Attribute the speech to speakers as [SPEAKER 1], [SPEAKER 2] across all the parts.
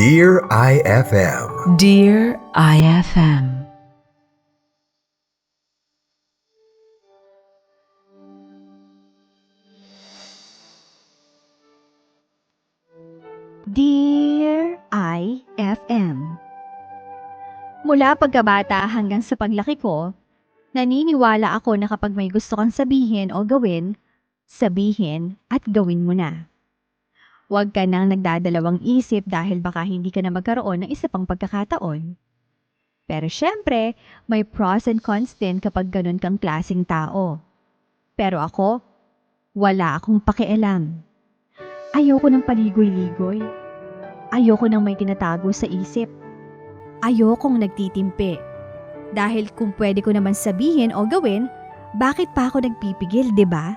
[SPEAKER 1] Dear IFM.
[SPEAKER 2] Dear IFM.
[SPEAKER 3] Dear IFM. Mula pagkabata hanggang sa paglaki ko, naniniwala ako na kapag may gusto kang sabihin o gawin, sabihin at gawin mo na. Huwag ka nang nagdadalawang isip dahil baka hindi ka na magkaroon ng isa pang pagkakataon. Pero syempre, may pros and cons din kapag ganun kang klaseng tao. Pero ako, wala akong pakialam. Ayoko ng paligoy-ligoy. Ayoko ng may tinatago sa isip. Ayokong nagtitimpi. Dahil kung pwede ko naman sabihin o gawin, bakit pa ako nagpipigil, 'di ba?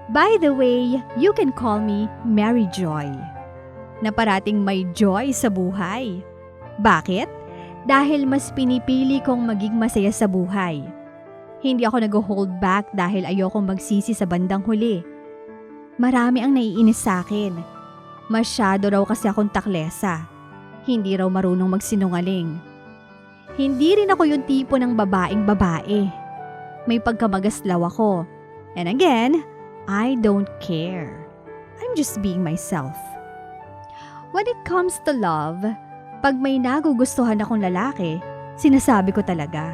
[SPEAKER 3] By the way, you can call me Mary Joy. Na parating may joy sa buhay. Bakit? Dahil mas pinipili kong maging masaya sa buhay. Hindi ako nag-hold back dahil ayokong magsisi sa bandang huli. Marami ang naiinis sa akin. Masyado raw kasi akong taklesa. Hindi raw marunong magsinungaling. Hindi rin ako yung tipo ng babaeng babae. May pagkamagaslaw ako. And again, I don't care. I'm just being myself. When it comes to love, pag may nagugustuhan akong lalaki, sinasabi ko talaga.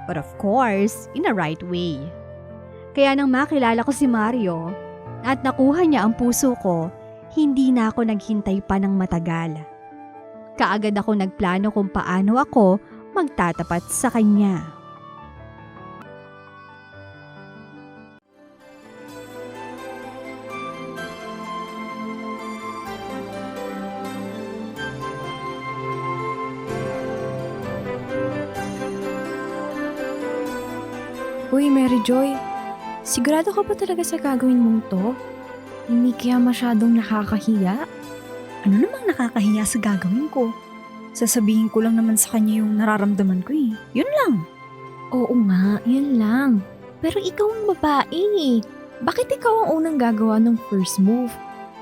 [SPEAKER 3] But of course, in a right way. Kaya nang makilala ko si Mario at nakuha niya ang puso ko, hindi na ako naghintay pa ng matagal. Kaagad ako nagplano kung paano ako magtatapat sa kanya.
[SPEAKER 4] Uy, Mary Joy, sigurado ka ba talaga sa gagawin mong to? Hindi kaya masyadong nakakahiya?
[SPEAKER 5] Ano namang nakakahiya sa gagawin ko? Sasabihin ko lang naman sa kanya yung nararamdaman ko eh. Yun lang.
[SPEAKER 4] Oo nga, yun lang. Pero ikaw ang babae eh. Bakit ikaw ang unang gagawa ng first move?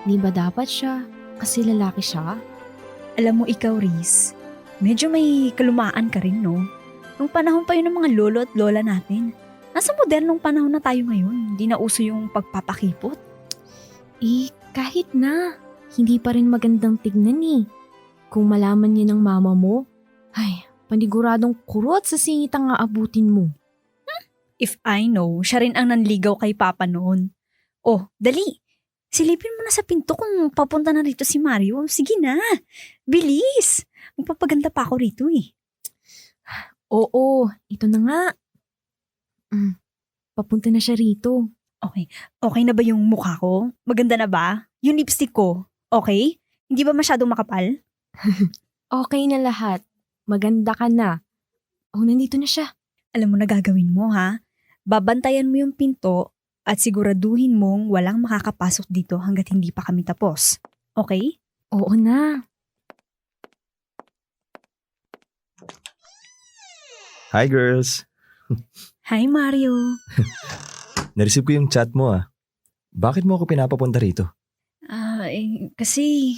[SPEAKER 4] Di ba dapat siya? Kasi lalaki siya?
[SPEAKER 5] Alam mo ikaw, Riz, medyo may kalumaan ka rin, no? Nung panahon pa yun ng mga lolo at lola natin. Nasa modernong panahon na tayo ngayon. Hindi na uso yung pagpapakipot.
[SPEAKER 4] Eh, kahit na. Hindi pa rin magandang tignan eh. Kung malaman niya ng mama mo, ay, paniguradong kurot sa singit ang aabutin mo.
[SPEAKER 5] If I know, siya rin ang nanligaw kay Papa noon. Oh, dali. Silipin mo na sa pinto kung papunta na rito si Mario. Sige na. Bilis. Magpapaganda pa ako rito eh.
[SPEAKER 4] Oo, ito na nga. Papunta na siya rito.
[SPEAKER 5] Okay. Okay na ba yung mukha ko? Maganda na ba? Yung lipstick ko? Okay? Hindi ba masyadong makapal?
[SPEAKER 4] Okay na lahat. Maganda ka na. Oh, nandito na siya.
[SPEAKER 5] Alam mo na gagawin mo ha? Babantayan mo yung pinto at siguraduhin mong walang makakapasok dito hanggat hindi pa kami tapos. Okay?
[SPEAKER 4] Oo na.
[SPEAKER 6] Hi girls!
[SPEAKER 5] Hi Mario.
[SPEAKER 6] Nareceive ko yung chat mo ah. Bakit mo ako pinapapunta rito?
[SPEAKER 5] Kasi,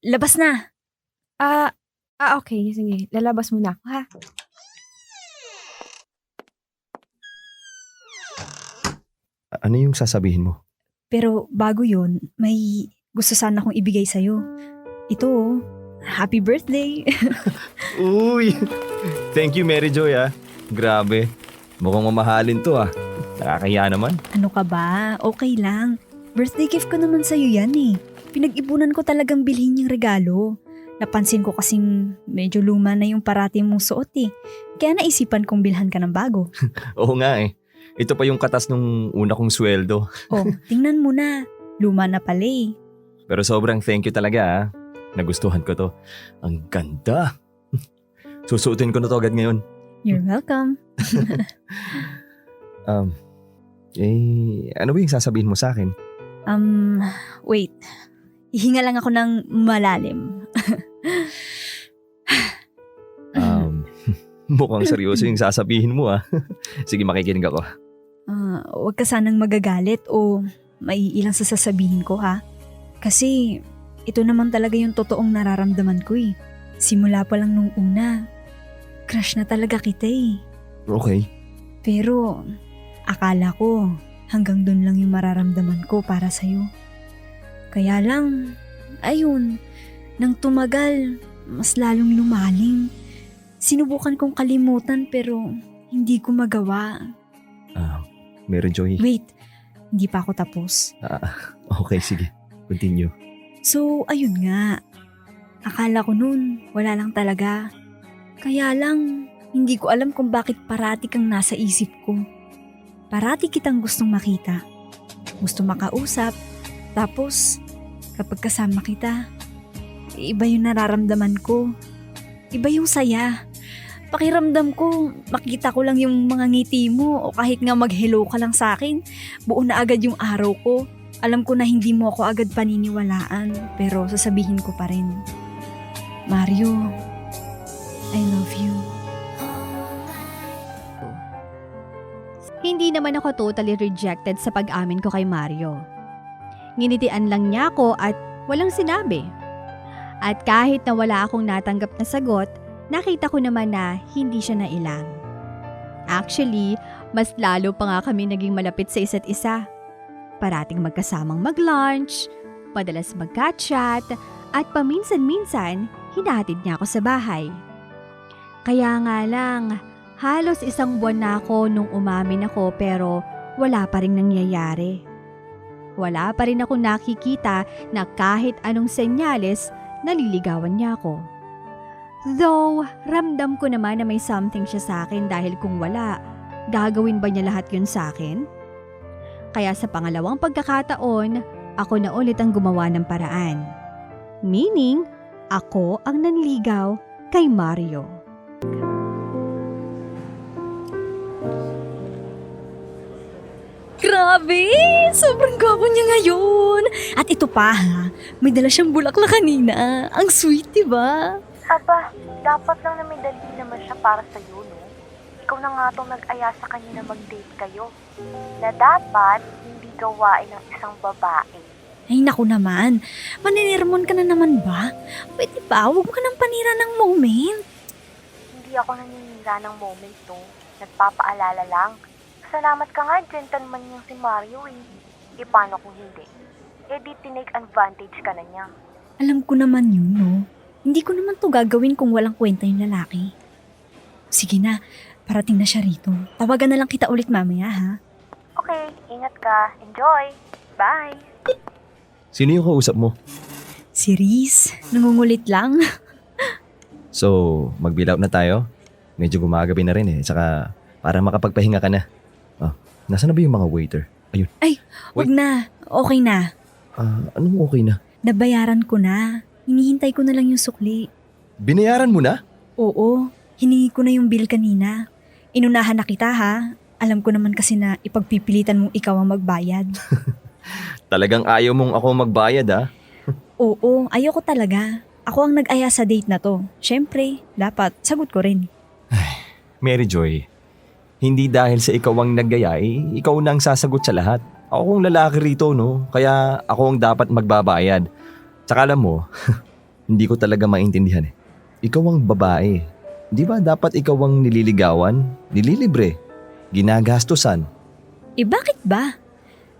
[SPEAKER 5] labas na.
[SPEAKER 4] Okay. Sige. Lalabas muna ako, ha?
[SPEAKER 6] Ano yung sasabihin mo?
[SPEAKER 5] Pero bago yun, may gusto sana akong ibigay sa'yo. Ito, happy birthday.
[SPEAKER 6] Uy! Thank you Mary Joy ah. Grabe. Mukhang mamahalin to ah. Nakakahiya naman.
[SPEAKER 5] Ano ka ba? Okay lang. Birthday gift ko naman sa'yo yan eh. Pinag-ipunan ko talagang bilhin yung regalo. Napansin ko kasing medyo luma na yung parati mong suot eh. Kaya naisipan kong bilhan ka ng bago.
[SPEAKER 6] Oo nga eh. Ito pa yung katas nung una kong sweldo.
[SPEAKER 5] Oh, tingnan mo na. Luma na pala eh.
[SPEAKER 6] Pero sobrang thank you talaga ah. Nagustuhan ko to. Ang ganda. Susuotin ko na to agad ngayon.
[SPEAKER 5] You're welcome.
[SPEAKER 6] Ano ba yung sasabihin mo sa akin?
[SPEAKER 5] Wait. Hihinga lang ako ng malalim.
[SPEAKER 6] Mukhang seryoso yung sasabihin mo ah. Sige, makikinig ako.
[SPEAKER 5] Huwag ka sanang magagalit o maiilang sa sasabihin ko ha. Kasi ito naman talaga yung totoong nararamdaman ko eh. Simula pa lang nung una, crush na talaga kita eh.
[SPEAKER 6] Okay.
[SPEAKER 5] Pero akala ko hanggang doon lang yung mararamdaman ko para sa'yo. Kaya lang, ayun, nang tumagal, mas lalong lumalim. Sinubukan kong kalimutan pero hindi ko magawa.
[SPEAKER 6] Mary Joy.
[SPEAKER 5] Wait, hindi pa ako tapos.
[SPEAKER 6] Okay, sige. Continue.
[SPEAKER 5] So, ayun nga. Akala ko noon, wala lang talaga. Kaya lang, hindi ko alam kung bakit parati kang nasa isip ko. Parati kitang gustong makita. Gusto makausap. Tapos, kapag kasama kita, iba yung nararamdaman ko. Iba yung saya. Pakiramdam ko, makita ko lang yung mga ngiti mo o kahit nga mag-hello ka lang sa akin, buo na agad yung araw ko. Alam ko na hindi mo ako agad paniniwalaan, pero sasabihin ko pa rin. Mario, I love you.
[SPEAKER 3] Hindi naman ako totally rejected sa pag-amin ko kay Mario. Nginitian lang niya ako at walang sinabi. At kahit na wala akong natanggap na sagot, nakita ko naman na hindi siya nailang. Actually, mas lalo pa nga kami naging malapit sa isa't isa. Parating magkasamang mag-lunch, padalas magka-chat, at paminsan-minsan, hinahatid niya ako sa bahay. Kaya nga lang, halos 1 buwan na ako nung umamin ako pero wala pa rin nangyayari. Wala pa rin ako nakikita na kahit anong senyales, naliligawan niya ako. Though, ramdam ko naman na may something siya sa akin dahil kung wala, gagawin ba niya lahat yun sa akin? Kaya sa pangalawang pagkakataon, ako na ulit ang gumawa ng paraan. Meaning, ako ang nanligaw kay Mario.
[SPEAKER 5] Grabe! Sobrang gwapo niya ngayon! At ito pa ha, may dala siyang bulaklak kanina. Ang sweet, diba?
[SPEAKER 7] Aba, dapat lang na may dalhin naman siya para sa'yo, no? Ikaw na nga itong nag-aya sa kanya na mag-date kayo. Na dapat hindi gawain ng isang babae.
[SPEAKER 5] Ay naku naman, maninirmon ka na naman ba? Pwede ba? Huwag ka nang panira ng moment.
[SPEAKER 7] Hindi ako naninira ng moment, no? Nagpapaalala lang. Salamat ka nga, gentleman yung si Mario eh. E paano kung hindi? E di tinake advantage ka na niya.
[SPEAKER 5] Alam ko naman yun, no? Hindi ko naman to gagawin kung walang kwenta yung lalaki. Sige na, parating na siya rito. Tawagan na lang kita ulit mamaya, ha?
[SPEAKER 7] Okay, ingat ka. Enjoy! Bye!
[SPEAKER 6] Sino yung kausap mo?
[SPEAKER 5] Si Riz, nangungulit lang.
[SPEAKER 6] So, mag-bill out na tayo? Medyo gumagabi na rin eh. Saka, para makapagpahinga ka na. Nasaan na ba yung mga waiter? Ayun.
[SPEAKER 5] Wag na, okay na.
[SPEAKER 6] Anong okay na?
[SPEAKER 5] Nabayaran ko na. Hinihintay ko na lang yung sukli.
[SPEAKER 6] Binayaran mo na?
[SPEAKER 5] Oo, hiningi ko na yung bill kanina. Inunahan na kita ha. Alam ko naman kasi na ipagpipilitan mong ikaw ang magbayad.
[SPEAKER 6] Talagang ayaw mong ako magbayad ah.
[SPEAKER 5] Oo, ayoko talaga. Ako ang nag-aya sa date na to. Siyempre, dapat sagot ko rin.
[SPEAKER 6] Mary Joy, hindi dahil sa ikaw ang naggaya, ikaw na ang sasagot sa lahat. Ako ang lalaki rito, no? Kaya ako ang dapat magbabayad. Tsaka alam mo, hindi ko talaga maintindihan eh. Ikaw ang babae. Di ba dapat ikaw ang nililigawan, nililibre, ginagastusan?
[SPEAKER 5] Bakit ba?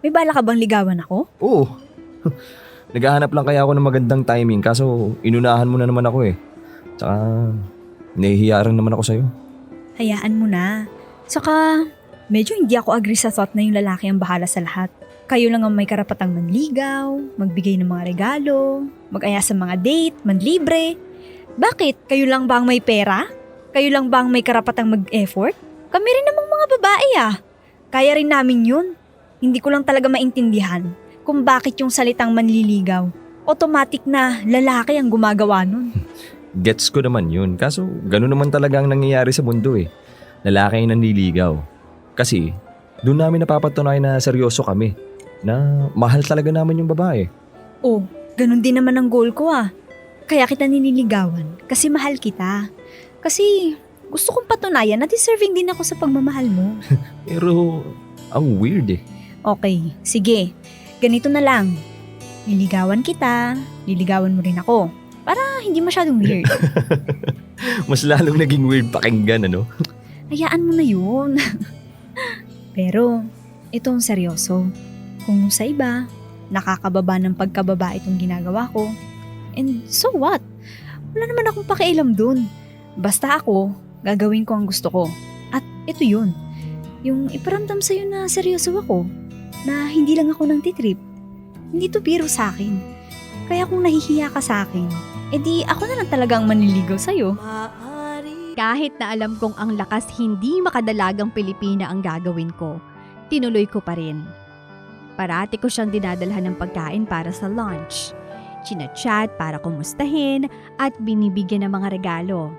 [SPEAKER 5] May bala ka bang ligawan ako?
[SPEAKER 6] Oo. Naghahanap lang kaya ako ng magandang timing kaso inunahan mo na naman ako eh. Tsaka nahihiya rin naman ako sa'yo.
[SPEAKER 5] Hayaan mo na. Saka, medyo hindi ako agree sa thought na yung lalaki ang bahala sa lahat. Kayo lang ang may karapatang manligaw, magbigay ng mga regalo, mag-aya sa mga date, manlibre. Bakit? Kayo lang ba ang may pera? Kayo lang ba ang may karapatang mag-effort? Kami rin namang mga babae ah. Kaya rin namin yun. Hindi ko lang talaga maintindihan kung bakit yung salitang manliligaw. Automatic na lalaki ang gumagawa nun.
[SPEAKER 6] Gets ko naman yun. Kaso gano'n naman talaga ang nangyayari sa mundo eh. Lalaki ang nanliligaw. Kasi doon namin napapatunayan na seryoso kami. Na mahal talaga naman yung babae.
[SPEAKER 5] Oh, ganun din naman ang goal ko ah. Kaya kita nililigawan kasi mahal kita. Kasi gusto kong patunayan na deserving din ako sa pagmamahal mo.
[SPEAKER 6] Pero ang weird eh.
[SPEAKER 5] Okay, sige. ganito na lang. Liligawan kita, liligawan mo rin ako. Para hindi masyadong weird.
[SPEAKER 6] Mas lalong naging weird pakinggan, ano?
[SPEAKER 5] Hayaan mo na yun. Pero, itong seryoso. Kung sa iba, nakakababa ng pagkababa itong ginagawa ko. And so what? Wala naman akong pakialam dun. Basta ako, gagawin ko ang gusto ko. At ito yun. Yung iparamdam sa'yo na seryoso ako. Na hindi lang ako nang titrip. Hindi to biro sa akin. Kaya kung nahihiya ka sa akin, edi ako na lang talagang manliligaw sa'yo.
[SPEAKER 3] Kahit na alam kong ang lakas hindi makadalagang Pilipina ang gagawin ko, tinuloy ko pa rin. Parati ko siyang dinadalhan ng pagkain para sa lunch. Chinachat para kumustahin at binibigyan ng mga regalo.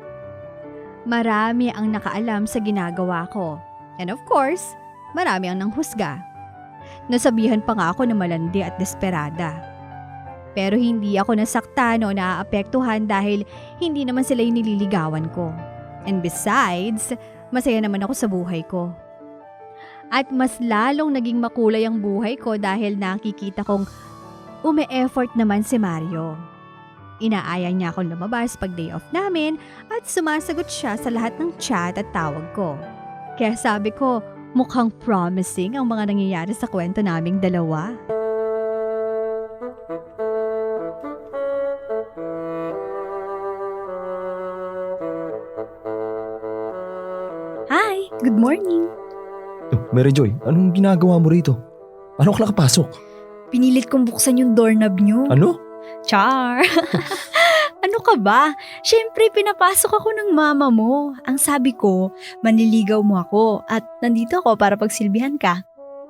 [SPEAKER 3] Marami ang nakaalam sa ginagawa ko. And of course, marami ang nanghusga. Nasabihan pa nga ako na malandi at desperada. Pero hindi ako nasaktan o naaapektuhan dahil hindi naman sila yung nililigawan ko. And besides, masaya naman ako sa buhay ko. At mas lalong naging makulay ang buhay ko dahil nakikita kong ume-effort naman si Mario. Inaaya niya akong lumabas pag day off namin at sumasagot siya sa lahat ng chat at tawag ko. Kaya sabi ko, mukhang promising ang mga nangyayari sa kwento naming dalawa.
[SPEAKER 5] Hi, good morning.
[SPEAKER 6] Mary Joy, anong ginagawa mo rito? Paano ka nakapasok?
[SPEAKER 5] Pinilit kong buksan yung doorknob nyo.
[SPEAKER 6] Ano?
[SPEAKER 5] Char! Ano ka ba? Siyempre, pinapasok ako ng mama mo. Ang sabi ko, manliligaw mo ako at nandito ako para pagsilbihan ka.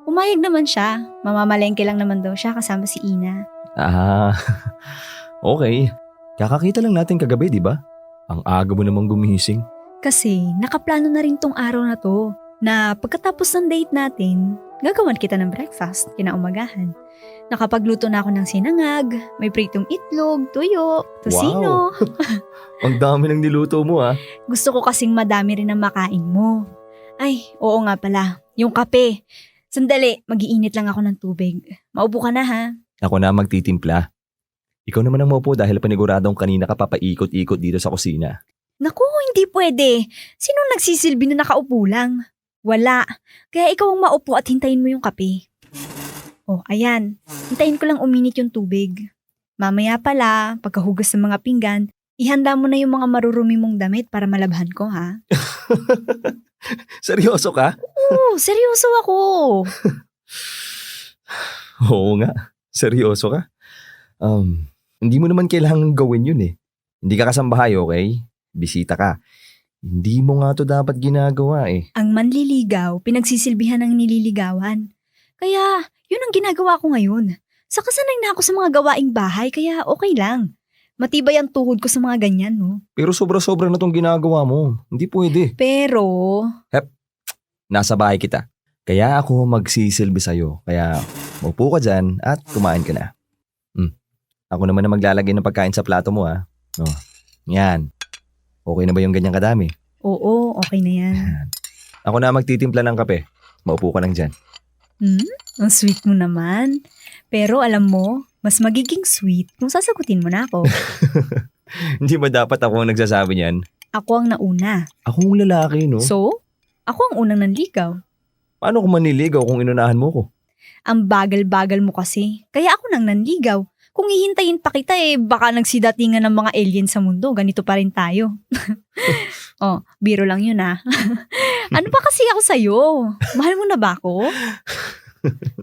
[SPEAKER 5] Umayag naman siya. Mamamalengke lang naman daw siya kasama si Ina.
[SPEAKER 6] Ah, okay. Kakakita lang natin kagabi, di ba? Ang aga mo namang gumising.
[SPEAKER 5] Kasi nakaplano na rin tong araw na to na pagkatapos ng date natin, gagawan kita ng breakfast kinaumagahan. Nakapagluto na ako ng sinangag, may pritong itlog, tuyo, tosino.
[SPEAKER 6] Ang dami ng niluto mo, ah.
[SPEAKER 5] Gusto ko kasing madami rin ang makain mo. Ay, oo nga pala, yung kape. Sandali, mag-iinit lang ako ng tubig. Maupo ka na ha.
[SPEAKER 6] Ako na magtitimpla. Ikaw naman ang maupo dahil paniguradong kanina ka papaikot-ikot dito sa kusina.
[SPEAKER 5] Naku, hindi pwede. Sino nagsisilbi na nakaupo lang? Wala. Kaya ikaw ang maupo at hintayin mo yung kape. Oh, ayan. Hintayin ko lang uminit yung tubig. Mamaya pala, pagkahugas ng mga pinggan, ihanda mo na yung mga marurumi mong damit para malabhan ko, ha?
[SPEAKER 6] Seryoso ka?
[SPEAKER 5] Oo, seryoso ako.
[SPEAKER 6] Oo nga, seryoso ka. Hindi mo naman kailangang gawin yun eh. Hindi ka kasambahay, okay? Bisita ka. Hindi mo nga to dapat ginagawa eh.
[SPEAKER 5] Ang manliligaw, pinagsisilbihan ng nililigawan. Kaya, yun ang ginagawa ko ngayon. Saka sanay na ako sa mga gawaing bahay, kaya okay lang. Matibay ang tuhod ko sa mga ganyan, no?
[SPEAKER 6] Pero sobra-sobra na tong ginagawa mo. Hindi pwede.
[SPEAKER 5] Pero,
[SPEAKER 6] Nasa bahay kita. Kaya ako magsisilbi sa'yo. Kaya maupo ka dyan at kumain ka na. Ako naman na maglalagay ng pagkain sa plato mo, ha? Oh, yan. Okay na ba yung ganyang kadami?
[SPEAKER 5] oo, okay na yan.
[SPEAKER 6] Ako na magtitimpla ng kape. Maupo ka lang dyan.
[SPEAKER 5] Ang sweet mo naman. Pero alam mo, mas magiging sweet kung sasagutin mo na ako.
[SPEAKER 6] Hindi ba dapat ako ang nagsasabi niyan?
[SPEAKER 5] Ako ang nauna.
[SPEAKER 6] Ako ang lalaki, no?
[SPEAKER 5] So, ako ang unang nanligaw.
[SPEAKER 6] Paano ko maniligaw kung inunahan mo ko?
[SPEAKER 5] Ang bagal-bagal mo kasi. Kaya ako nang nanligaw. Kung hihintayin pa kita baka nagsidatingan ng mga alien sa mundo. Ganito pa rin tayo. Oh, biro lang yun ah. Ano ba kasi ako sa'yo? Mahal mo na ba ako?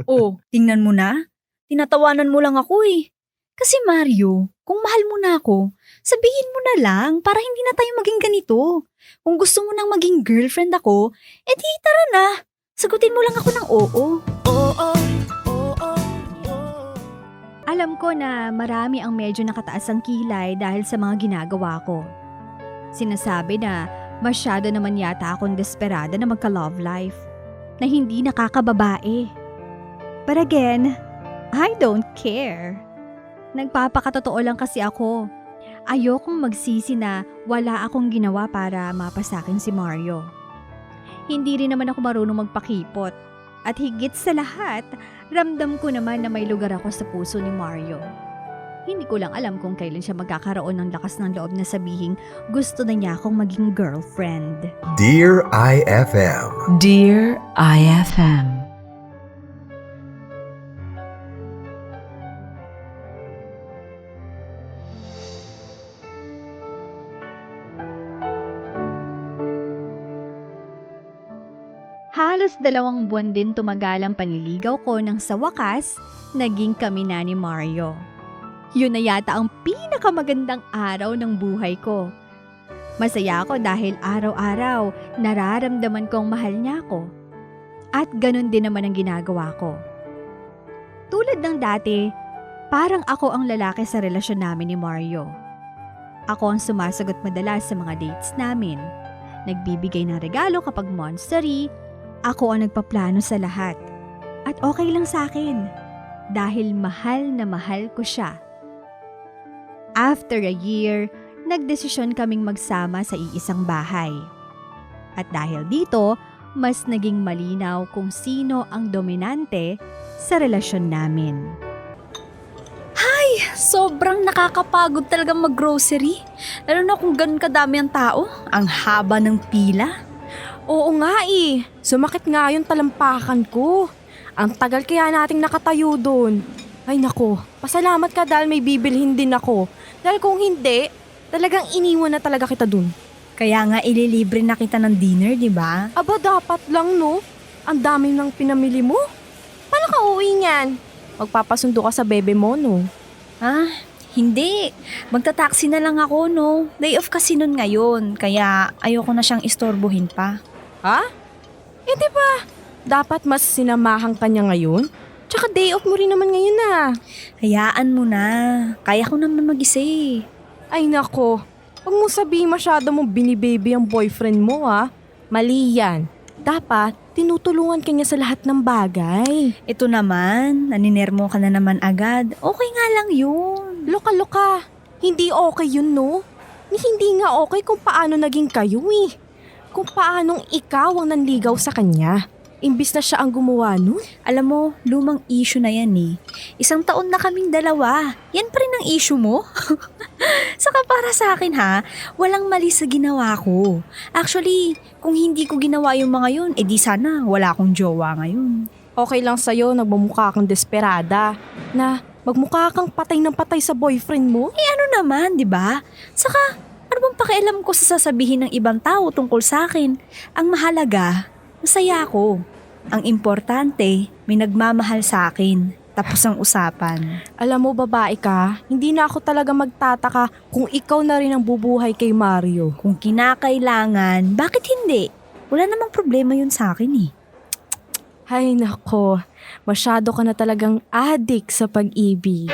[SPEAKER 5] Oh, tingnan mo na. Tinatawanan mo lang ako eh. Kasi Mario, kung mahal mo na ako, sabihin mo na lang para hindi na tayo maging ganito. Kung gusto mo nang maging girlfriend ako, edi tara na. Sagutin mo lang ako ng oo.
[SPEAKER 3] Alam ko na marami ang medyo nakataas ang kilay dahil sa mga ginagawa ko. Sinasabi na masyado naman yata akong desperada na magka-love life, na hindi nakakababae. But again, I don't care. Nagpapakatotoo lang kasi ako. Ayokong magsisi na wala akong ginawa para mapasakin si Mario. Hindi rin naman ako marunong magpakipot. At higit sa lahat, ramdam ko naman na may lugar ako sa puso ni Mario. Hindi ko lang alam kung kailan siya magkakaroon ng lakas ng loob na sabihing gusto na niya akong maging girlfriend.
[SPEAKER 1] Dear IFM.
[SPEAKER 2] Dear IFM.
[SPEAKER 3] Halos 2 buwan din tumagal ang panliligaw ko nang sa wakas, naging kami na ni Mario. Yun na yata ang pinakamagandang araw ng buhay ko. Masaya ako dahil araw-araw nararamdaman kong mahal niya ako. At ganun din naman ang ginagawa ko. Tulad ng dati, parang ako ang lalaki sa relasyon namin ni Mario. Ako ang sumasagot madalas sa mga dates namin. Nagbibigay ng regalo kapag monstery. Ako ang nagpaplano sa lahat. At okay lang sa akin. Dahil mahal na mahal ko siya. After a year, nagdesisyon kaming magsama sa iisang bahay. At dahil dito, mas naging malinaw kung sino ang dominante sa relasyon namin.
[SPEAKER 5] Sobrang nakakapagod talaga mag-grocery. Lalo na kung ganun kadami ang tao. Ang haba ng pila.
[SPEAKER 4] Oo nga eh. Sumakit nga yung talampakan ko. Ang tagal kaya nating nakatayo doon. Ay nako, pasalamat ka dahil may bibilhin din ako. Dahil kung hindi, talagang iniwan na talaga kita doon.
[SPEAKER 5] Kaya nga ililibre na kita ng dinner, di ba?
[SPEAKER 4] Aba dapat lang no. Ang dami nang pinamili mo. Paano ka uuwi niyan? Magpapasundo ka sa bebe mo no.
[SPEAKER 5] Hindi. Magta-taxi na lang ako, no? Day off kasi nun ngayon, kaya ayoko na siyang istorbohin pa.
[SPEAKER 4] Ha? Eh di ba? Dapat mas sinamahan ka niya ngayon? Tsaka day off mo rin naman ngayon
[SPEAKER 5] Hayaan mo na. Kaya ko naman mag-isa eh.
[SPEAKER 4] Ay nako, huwag mo sabihin masyado mong binibaby ang boyfriend mo Mali yan. Dapat tinutulungan ka niya sa lahat ng bagay.
[SPEAKER 5] Ito naman, naninermo ka na naman agad. Okay nga lang yun.
[SPEAKER 4] Loka-loka, hindi okay yun no? Hindi nga okay kung paano naging kayo Kung paanong ikaw ang nanligaw sa kanya. Imbis na siya ang gumawa nun.
[SPEAKER 5] Alam mo, lumang issue na yan eh. 1 taon na kaming dalawa. Yan pa rin ang issue mo? Saka para sa akin walang mali sa ginawa ko. Actually, kung hindi ko ginawa yung mga yun, edi sana wala akong jowa ngayon.
[SPEAKER 4] Okay lang sa'yo, nagmumukha kang desperada. Na magmukha kang patay ng patay sa boyfriend mo.
[SPEAKER 5] Ano naman, di ba? Saka, ano bang pakialam ko sa sasabihin ng ibang tao tungkol sa akin? Ang mahalaga, masaya ako. Ang importante, may nagmamahal sa akin. Tapos ang usapan.
[SPEAKER 4] Alam mo babae ka, hindi na ako talaga magtataka kung ikaw na rin ang bubuhay kay Mario.
[SPEAKER 5] Kung kinakailangan, bakit hindi? Wala namang problema yun sa akin eh.
[SPEAKER 4] Ay nako, masyado ka na talagang addict sa pag-ibig.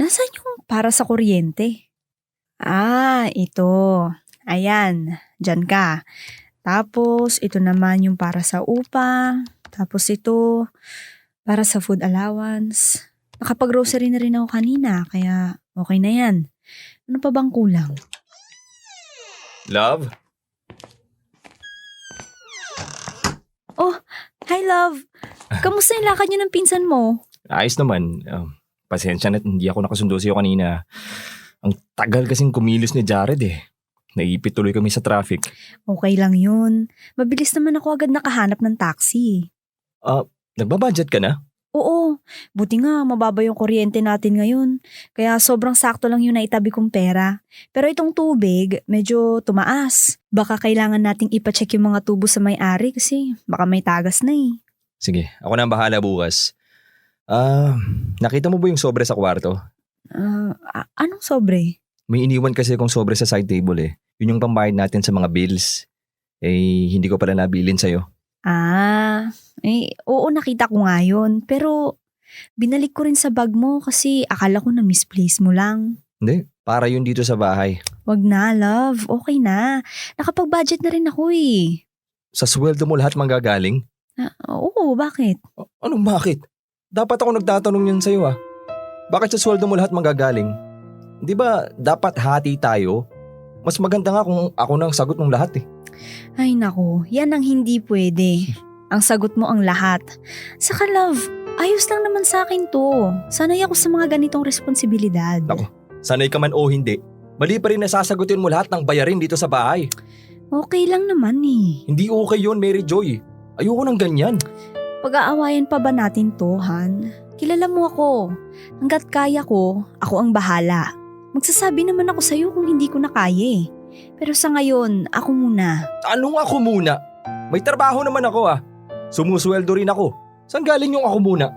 [SPEAKER 5] Nasaan yung para sa kuryente? Ito. Ayan, dyan ka. Tapos, ito naman yung para sa upa. Tapos ito, para sa food allowance. Nakapag-grocery na rin ako kanina, kaya okay na yan. Ano pa bang kulang?
[SPEAKER 6] Love?
[SPEAKER 5] Hi, love. Kamusta yung lakad niyo ng pinsan mo?
[SPEAKER 6] Ayos naman. Pasensya na hindi ako nakasundo sa'yo kanina. Ang tagal kasing kumilos ni Jared Naipit tuloy kami sa traffic.
[SPEAKER 5] Okay lang yun. Mabilis naman ako agad nakahanap ng taxi.
[SPEAKER 6] Nagbabudget ka na?
[SPEAKER 5] Oo, buti nga mababa yung kuryente natin ngayon. Kaya sobrang sakto lang yun na itabi kong pera. Pero itong tubig, medyo tumaas. Baka kailangan nating ipacheck yung mga tubo sa may-ari kasi baka may tagas na eh.
[SPEAKER 6] Sige, ako na ang bahala bukas. Nakita mo ba yung sobre sa kwarto?
[SPEAKER 5] Anong sobre?
[SPEAKER 6] May iniwan kasi akong sobre sa side table Yun yung pambayad natin sa mga bills. hindi ko pala nabilin sa'yo.
[SPEAKER 5] Oo, nakita ko nga yun. Pero binalik ko rin sa bag mo kasi akala ko na misplace mo lang.
[SPEAKER 6] Hindi, para yun dito sa bahay.
[SPEAKER 5] Wag na, love. Okay na. Nakapag-budget na rin ako eh.
[SPEAKER 6] Sa sweldo mo lahat manggagaling?
[SPEAKER 5] Oo, bakit?
[SPEAKER 6] Anong bakit? Dapat ako nagtatanong yan sa'yo ah. Bakit sa sweldo mo lahat manggagaling? Di ba dapat hati tayo? Mas maganda nga kung ako nang sagot ng lahat eh.
[SPEAKER 5] Ay nako, yan ang hindi pwede. Ang sagot mo ang lahat. Saka love, ayos lang naman sa akin to. Sanay ako sa mga ganitong responsibilidad.
[SPEAKER 6] Nako, sanay ka man o hindi, mali pa rin nasasagutin mo lahat ng bayarin dito sa bahay.
[SPEAKER 5] Okay lang naman eh.
[SPEAKER 6] Hindi okay yun, Mary Joy. Ayoko ng ganyan.
[SPEAKER 5] Pag-aawayan pa ba natin to, Han? Kilala mo ako. Hanggat kaya ko, ako ang bahala. Magsasabi naman ako sa'yo kung hindi ko na kaya eh. Pero sa ngayon, ako muna.
[SPEAKER 6] Anong ako muna? May trabaho naman ako ah. Sumusweldo rin ako. Saan galing yung ako muna?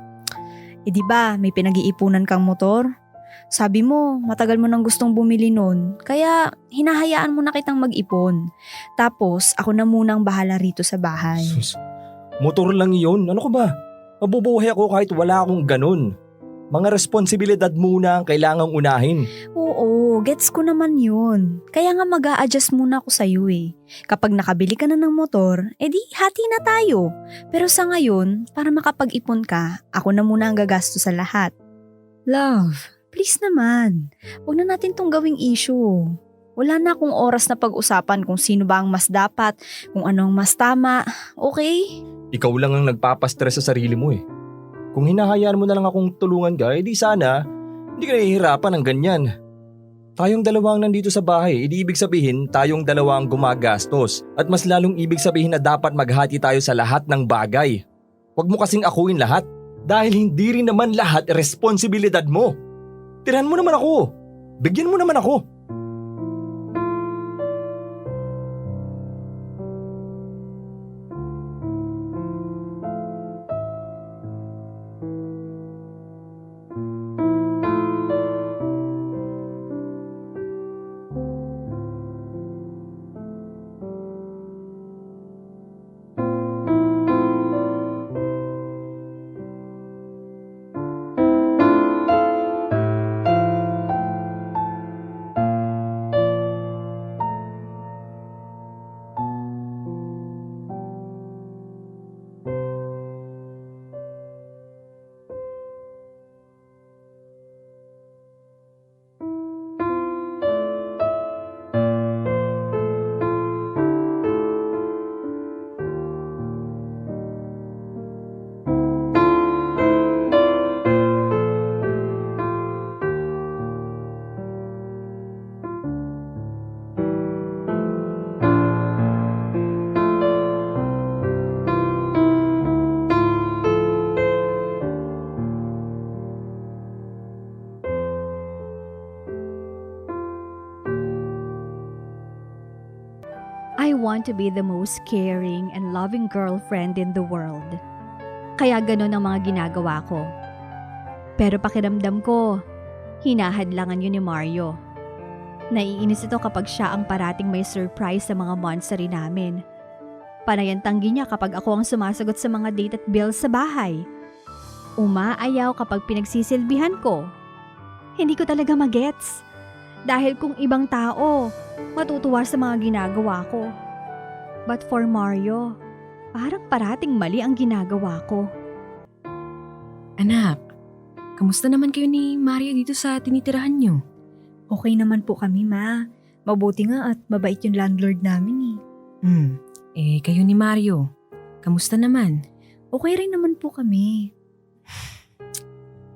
[SPEAKER 5] Eh di ba, may pinag-iipunan kang motor? Sabi mo, matagal mo nang gustong bumili nun. Kaya hinahayaan mo na kitang mag-ipon. Tapos ako na munang bahala rito sa bahay.
[SPEAKER 6] Sus, motor lang yun. Ano ko ba? Mabubuhay ako kahit wala akong ganun. Mga responsibilidad muna ang kailangang unahin.
[SPEAKER 5] Oo, gets ko naman yun. Kaya nga mag-a-adjust muna ako sa'yo eh. Kapag nakabili ka na ng motor, edi hati na tayo. Pero sa ngayon, para makapag-ipon ka, ako na muna ang gagasto sa lahat. Love, please naman. Huwag na natin tong gawing issue. Wala na akong oras na pag-usapan kung sino ba ang mas dapat, kung ano ang mas tama. Okay?
[SPEAKER 6] Ikaw lang ang nagpapastress sa sarili mo eh. Kung hinahayaan mo na lang akong tulungan ka, edi sana hindi ka nahihirapan ng ganyan. Tayong dalawang nandito sa bahay, edi ibig sabihin tayong dalawang gumagastos. At mas lalong ibig sabihin na dapat maghati tayo sa lahat ng bagay. Huwag mo kasing akuin lahat dahil hindi rin naman lahat responsibilidad mo. Tirahan mo naman ako. Bigyan mo naman ako.
[SPEAKER 3] I want to be the most caring and loving girlfriend in the world. Kaya ganun ang mga ginagawa ko. Pero pakiramdam ko, hinahadlangan yun ni Mario. Naiinis ito kapag siya ang parating may surprise sa mga monthsary namin. Panay ang tanggi niya kapag ako ang sumasagot sa mga date at bills sa bahay. Umaayaw kapag pinagsisilbihan ko. Hindi ko talaga magets. Dahil kung ibang tao, matutuwa sa mga ginagawa ko. But for Mario, parang parating mali ang ginagawa ko.
[SPEAKER 2] Anak, kamusta naman kayo ni Mario dito sa tinitirahan nyo?
[SPEAKER 5] Okay naman po kami, ma. Mabuti nga at mabait yung landlord namin eh.
[SPEAKER 2] Kayo ni Mario, kamusta naman?
[SPEAKER 5] Okay rin naman po kami.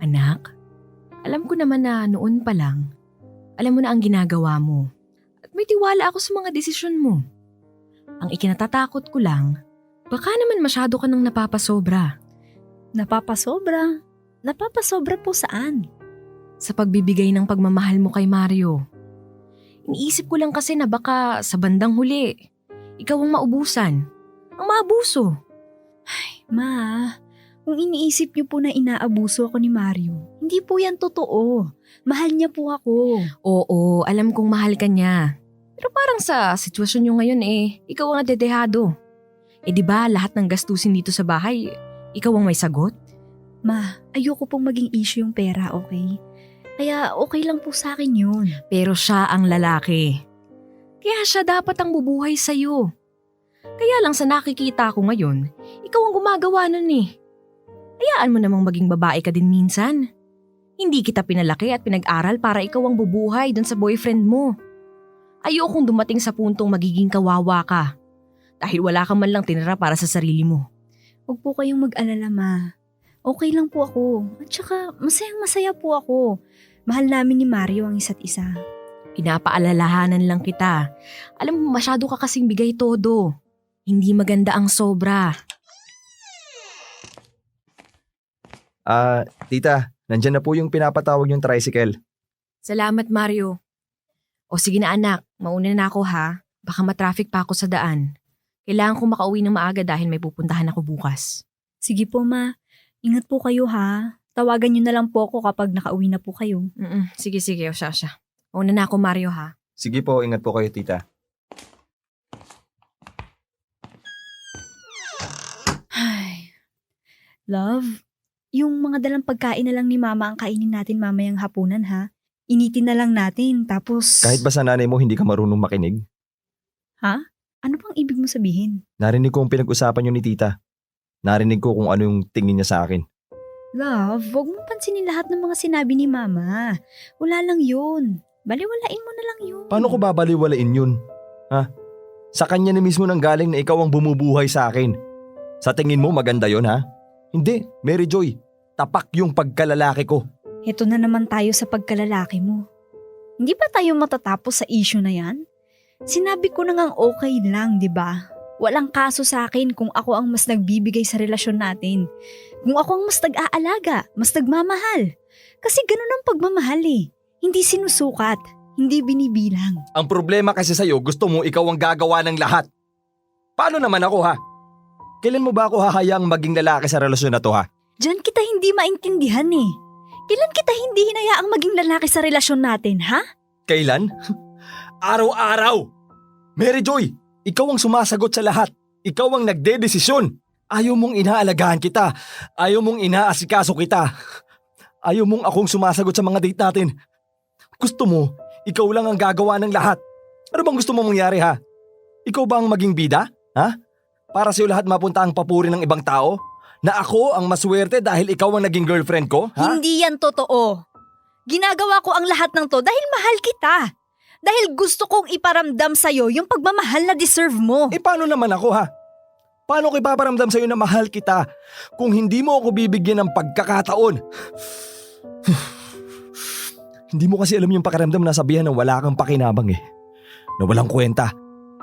[SPEAKER 2] Anak, alam ko naman na noon pa lang, alam mo na ang ginagawa mo. At may tiwala ako sa mga desisyon mo. Ang ikinatatakot ko lang, baka naman masyado ka nang napapasobra.
[SPEAKER 5] Napapasobra? Napapasobra po saan?
[SPEAKER 2] Sa pagbibigay ng pagmamahal mo kay Mario. Iniisip ko lang kasi na baka sa bandang huli, ikaw ang maubusan, ang maabuso.
[SPEAKER 5] Ma, kung iniisip niyo po na inaabuso ako ni Mario, hindi po yan totoo. Mahal niya po ako.
[SPEAKER 2] Oo, alam kong mahal ka niya. Pero parang sa sitwasyon nyo ngayon ikaw ang nadedehado. Di ba lahat ng gastusin dito sa bahay, ikaw ang may sagot?
[SPEAKER 5] Ma, ayoko pong maging issue yung pera, okay? Kaya okay lang po sa akin yun.
[SPEAKER 2] Pero siya ang lalaki. Kaya siya dapat ang bubuhay sa'yo. Kaya lang sa nakikita ko ngayon, ikaw ang gumagawa nun Hayaan mo namang maging babae ka din minsan. Hindi kita pinalaki at pinag-aral para ikaw ang bubuhay dun sa boyfriend mo. Ayokong dumating sa puntong magiging kawawa ka. Dahil wala ka man lang tinira para sa sarili mo.
[SPEAKER 5] Huwag po kayong mag-alala, ma. Okay lang po ako. At saka masayang-masaya po ako. Mahal namin ni Mario ang isa't isa.
[SPEAKER 2] Pinapaalalahanan lang kita. Alam mo, masyado ka kasing bigay todo. Hindi maganda ang sobra.
[SPEAKER 6] Tita, nandyan na po yung pinapatawag yung tricycle.
[SPEAKER 2] Salamat, Mario. O sige na anak, mauna na ako ha. Baka matraffic pa ako sa daan. Kailangan kong makauwi ng maaga dahil may pupuntahan ako bukas.
[SPEAKER 5] Sige po, ma. Ingat po kayo, ha. Tawagan niyo na lang po ako kapag nakauwi na po kayo.
[SPEAKER 2] Sige, o siya. Mauna na ako, Mario ha.
[SPEAKER 6] Sige po, ingat po kayo, tita.
[SPEAKER 5] Ay. Love, yung mga dalang pagkain na lang ni mama ang kainin natin mamayang hapunan, ha? Initin na lang natin, tapos...
[SPEAKER 6] Kahit ba sa nanay mo hindi ka marunong makinig?
[SPEAKER 5] Ha? Ano bang ibig mo sabihin?
[SPEAKER 6] Narinig ko ang pinag-usapan niyo ni tita. Narinig ko kung ano yung tingin niya sa akin.
[SPEAKER 5] Love, huwag mong pansinin lahat ng mga sinabi ni mama. Wala lang yun. Baliwalain mo na lang yun.
[SPEAKER 6] Paano ko babaliwalain yun? Ha? Sa kanya na mismo nang galing na ikaw ang bumubuhay sa akin. Sa tingin mo maganda yon ha? Hindi, Mary Joy. Tapak yung pagkalalaki ko.
[SPEAKER 5] Heto na naman tayo sa pagkalalaki mo. Hindi ba tayo matatapos sa issue na yan? Sinabi ko na ngang okay lang, di ba? Walang kaso sa akin kung ako ang mas nagbibigay sa relasyon natin. Kung ako ang mas nag-aalaga, mas nagmamahal. Kasi ganun ang pagmamahal Hindi sinusukat, hindi binibilang.
[SPEAKER 6] Ang problema kasi sa'yo, gusto mo ikaw ang gagawa ng lahat. Paano naman ako ha? Kailan mo ba ako hahayaang maging lalaki sa relasyon na to ha?
[SPEAKER 5] Diyan kita hindi maintindihan Kailan kita hindi hinayaang maging lalaki sa relasyon natin, ha?
[SPEAKER 6] Kailan? Araw-araw! Mary Joy, ikaw ang sumasagot sa lahat. Ikaw ang nagdedesisyon. Ayaw mong inaalagaan kita. Ayaw mong inaasikaso kita. Ayaw mong akong sumasagot sa mga date natin. Gusto mo, ikaw lang ang gagawa ng lahat. Ano bang gusto mong mangyari ha? Ikaw ba ang maging bida? Ha? Para sa'yo lahat mapunta ang papuri ng ibang tao? Na ako ang maswerte dahil ikaw ang naging girlfriend ko? Ha?
[SPEAKER 5] Hindi yan totoo. Ginagawa ko ang lahat ng to dahil mahal kita. Dahil gusto kong iparamdam sa'yo yung pagmamahal na deserve mo.
[SPEAKER 6] Paano naman ako ha? Paano ko ipaparamdam sa'yo na mahal kita kung hindi mo ako bibigyan ng pagkakataon? Hindi mo kasi alam yung pakiramdam na sabihan na wala kang pakinabang Na walang kwenta.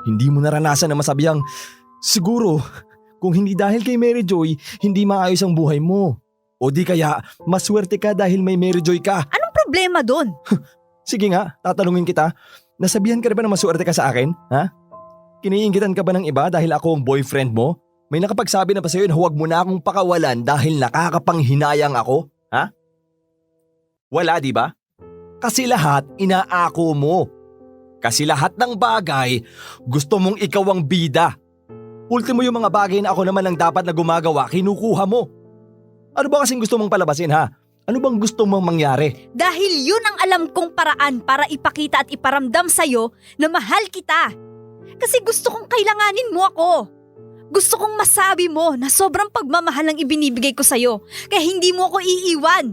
[SPEAKER 6] Hindi mo naranasan na masabihang, siguro, kung hindi dahil kay Mary Joy, hindi maayos ang buhay mo. O di kaya, maswerte ka dahil may Mary Joy ka.
[SPEAKER 5] Anong problema doon?
[SPEAKER 6] Sige nga, tatanungin kita. Nasabihan ka na ba na maswerte ka sa akin? Ha? Kiniinggitan ka ba ng iba dahil ako ang boyfriend mo? May nakapagsabi na ba sa'yo na huwag mo na akong pakawalan dahil nakakapanghinayang ako? Ha? Wala, di ba? Kasi lahat inaako mo. Kasi lahat ng bagay, gusto mong ikaw ang bida. Ultimo yung mga bagay na ako naman ang dapat na gumagawa, kinukuha mo. Ano ba kasing gusto mong palabasin ha? Ano bang gusto mong mangyari?
[SPEAKER 5] Dahil yun ang alam kong paraan para ipakita at iparamdam sa'yo na mahal kita. Kasi gusto kong kailanganin mo ako. Gusto kong masabi mo na sobrang pagmamahal ang ibinibigay ko sa'yo. Kaya hindi mo ako iiwan.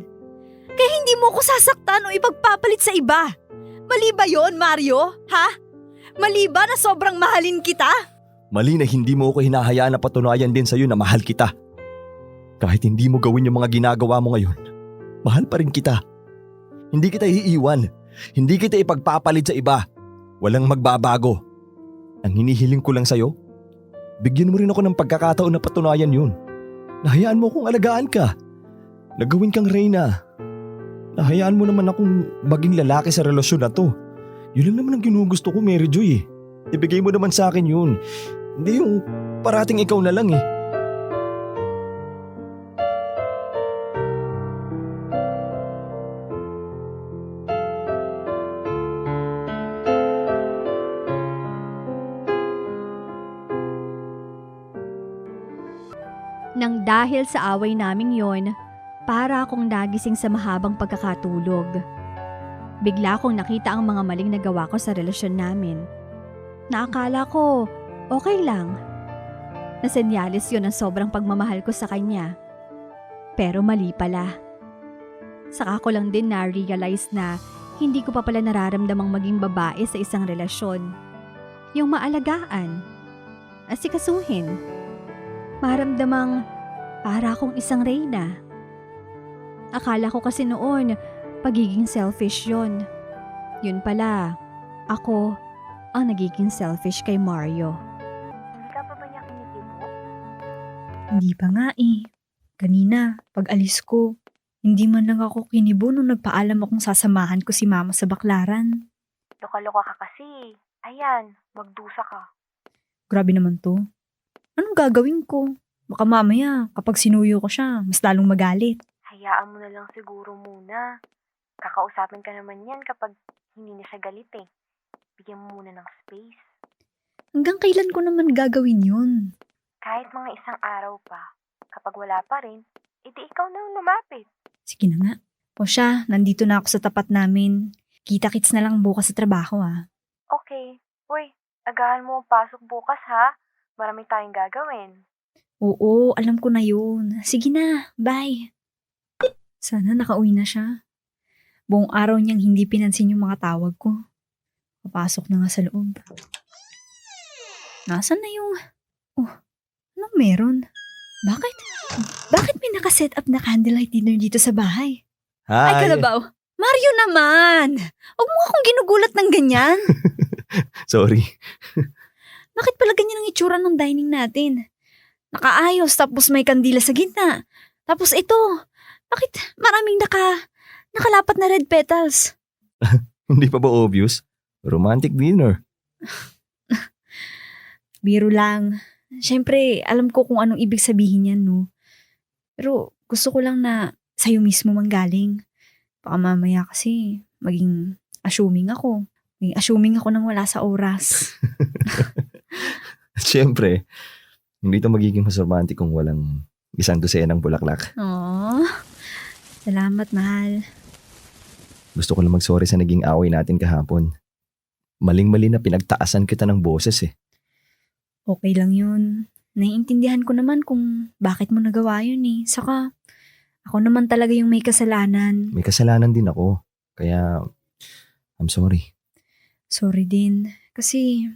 [SPEAKER 5] Kaya hindi mo ako sasaktan o ipagpapalit sa iba. Mali ba yun, Mario? Ha? Mali ba na sobrang mahalin kita?
[SPEAKER 6] Mali na hindi mo ako hinahayaan na patunayan din sa'yo na mahal kita. Kahit hindi mo gawin yung mga ginagawa mo ngayon, mahal pa rin kita. Hindi kita iiwan. Hindi kita ipagpapalit sa iba. Walang magbabago. Ang hinihiling ko lang sa'yo, bigyan mo rin ako ng pagkakataon na patunayan yun. Nahayaan mo akong alagaan ka. Nagawin kang reyna. Nahayaan mo naman akong maging lalaki sa relasyon na to. Yun lang naman ang ginugusto ko, Mary Joy. Ibigay mo naman sa akin yun. Hindi yung parating ikaw na lang
[SPEAKER 3] Nang dahil sa away naming yon, para akong nagising sa mahabang pagkakatulog. Bigla kong nakita ang mga maling nagawa ko sa relasyon namin. Naakala ko, okay lang. Nasenyalis yun ang sobrang pagmamahal ko sa kanya. Pero mali pala. Saka ko lang din na-realize na hindi ko pa pala nararamdamang maging babae sa isang relasyon. Yung maalagaan, asikasuhin, maramdamang para akong isang reyna. Akala ko kasi noon, pagiging selfish yon. Yun pala, ako ang nagiging selfish kay Mario.
[SPEAKER 7] Hindi ka pa ba niya kinitibo?
[SPEAKER 5] Hindi pa nga eh. Kanina, pag alis ko, hindi man lang ako kinibo nung nagpaalam akong sasamahan ko si mama sa baklaran.
[SPEAKER 7] Loka-loka ka kasi. Ayan, magdusa ka.
[SPEAKER 5] Grabe naman to. Anong gagawin ko? Baka mamaya, kapag sinuyo ko siya, mas lalong magalit.
[SPEAKER 7] Hayaan mo na lang siguro muna. Kakausapin ka naman yan kapag hindi na siya galit eh. Bigyan mo muna ng space.
[SPEAKER 5] Hanggang kailan ko naman gagawin yun?
[SPEAKER 7] Kahit mga isang araw pa. Kapag wala pa rin, edi ikaw na ang lumapit.
[SPEAKER 5] Sige na nga. O siya, nandito na ako sa tapat namin. Kita-kits na lang bukas sa trabaho ah.
[SPEAKER 7] Okay. Uy, agahan mo ang pasok bukas ha. Marami tayong gagawin.
[SPEAKER 5] Oo, alam ko na yun. Sige na, bye. Sana nakauwi na siya. Buong araw niyang hindi pinansin yung mga tawag ko. Papasok na nga sa loob. Nasaan na yung... Oh, anong meron? Bakit? Bakit may nakaset up na candlelight dinner dito sa bahay? Ay,
[SPEAKER 6] Hi!
[SPEAKER 5] Kalabaw! Mario naman! Huwag mo akong ginugulat ng ganyan.
[SPEAKER 6] Sorry.
[SPEAKER 5] Bakit pala ganyan ang itsura ng dining natin? Nakaayos tapos may kandila sa gitna. Tapos ito, bakit maraming nakalapat na red petals?
[SPEAKER 6] Hindi pa ba obvious? Romantic dinner.
[SPEAKER 5] Biro lang. Siyempre, alam ko kung anong ibig sabihin yan, no? Pero gusto ko lang na sa'yo mismo manggaling. Baka mamaya kasi maging assuming ako. Maging assuming ako nang wala sa oras.
[SPEAKER 6] Siyempre, hindi ito magiging mas romantic kung walang isang dosenang bulaklak.
[SPEAKER 5] Aww. Salamat, mahal.
[SPEAKER 6] Gusto ko lang mag-sorry sa naging away natin kahapon. Maling-mali na pinagtaasan kita ng boses eh.
[SPEAKER 5] Okay lang yun. Naiintindihan ko naman kung bakit mo nagawa yun eh. Saka, ako naman talaga yung may kasalanan.
[SPEAKER 6] May kasalanan din ako. Kaya, I'm sorry.
[SPEAKER 5] Sorry din. Kasi,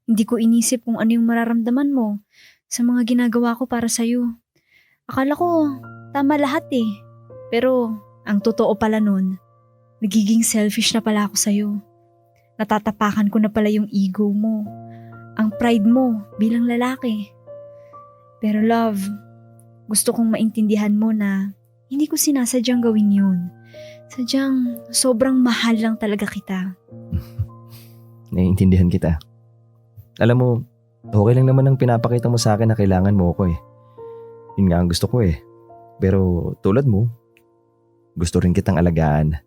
[SPEAKER 5] hindi ko inisip kung ano yung mararamdaman mo sa mga ginagawa ko para sa'yo. Akala ko, tama lahat eh. Pero, ang totoo pala nun, nagiging selfish na pala ako sa'yo. Natatapakan ko na pala yung ego mo. Ang pride mo bilang lalaki. Pero love, gusto kong maintindihan mo na hindi ko sinasadyang gawin yun. Sadyang sobrang mahal lang talaga kita.
[SPEAKER 6] Naiintindihan kita. Alam mo, okay lang naman ang pinapakita mo sa akin na kailangan mo ako eh. Yun nga ang gusto ko eh. Pero tulad mo, gusto rin kitang alagaan.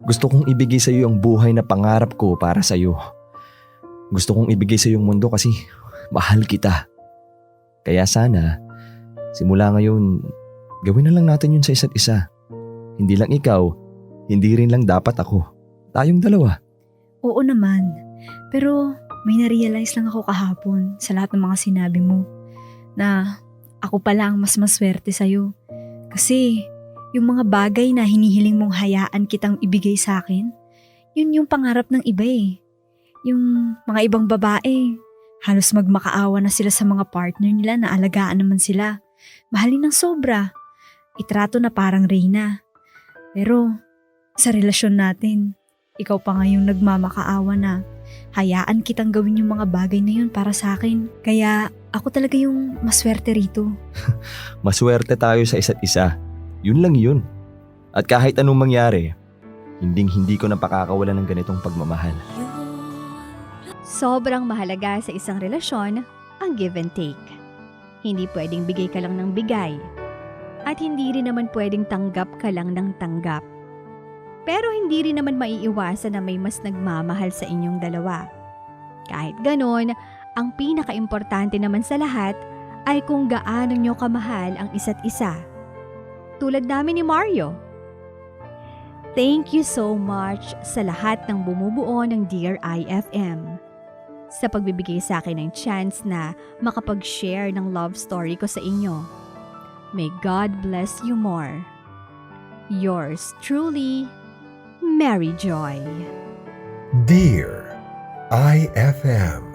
[SPEAKER 6] Gusto kong ibigay sa iyo ang buhay na pangarap ko para sa iyo. Gusto kong ibigay sa iyo ang mundo kasi mahal kita. Kaya sana, simula ngayon, gawin na lang natin yun sa isa't isa. Hindi lang ikaw, hindi rin lang dapat ako. Tayong dalawa.
[SPEAKER 5] Oo naman. Pero may na-realize lang ako kahapon sa lahat ng mga sinabi mo na ako pala ang mas maswerte sa'yo. Kasi yung mga bagay na hinihiling mong hayaan kitang ibigay sa akin, yun yung pangarap ng iba eh. Yung mga ibang babae, halos magmakaawa na sila sa mga partner nila na alagaan naman sila. Mahalin ng sobra. Itrato na parang reyna. Pero sa relasyon natin, ikaw pa nga yung nagmamakaawa na hayaan kitang gawin yung mga bagay na yun para sa akin. Kaya ako talaga yung maswerte rito.
[SPEAKER 6] Maswerte tayo sa isa't isa. Yun lang yun. At kahit anong mangyari, hindi ko na pakakawalan ng ganitong pagmamahal.
[SPEAKER 3] Sobrang mahalaga sa isang relasyon ang give and take. Hindi pwedeng bigay ka lang ng bigay. At hindi rin naman pwedeng tanggap ka lang ng tanggap. Pero hindi rin naman maiiwasan na may mas nagmamahal sa inyong dalawa. Kahit ganon, ang pinaka-importante naman sa lahat ay kung gaano nyo kamahal ang isa't isa. Tulad namin ni Mario. Thank you so much sa lahat ng bumubuo ng Dear IFM. Sa pagbibigay sa akin ng chance na makapag-share ng love story ko sa inyo. May God bless you more. Yours truly, Mary Joy.
[SPEAKER 1] Dear IFM.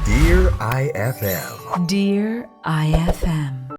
[SPEAKER 1] Dear IFM.
[SPEAKER 2] Dear IFM.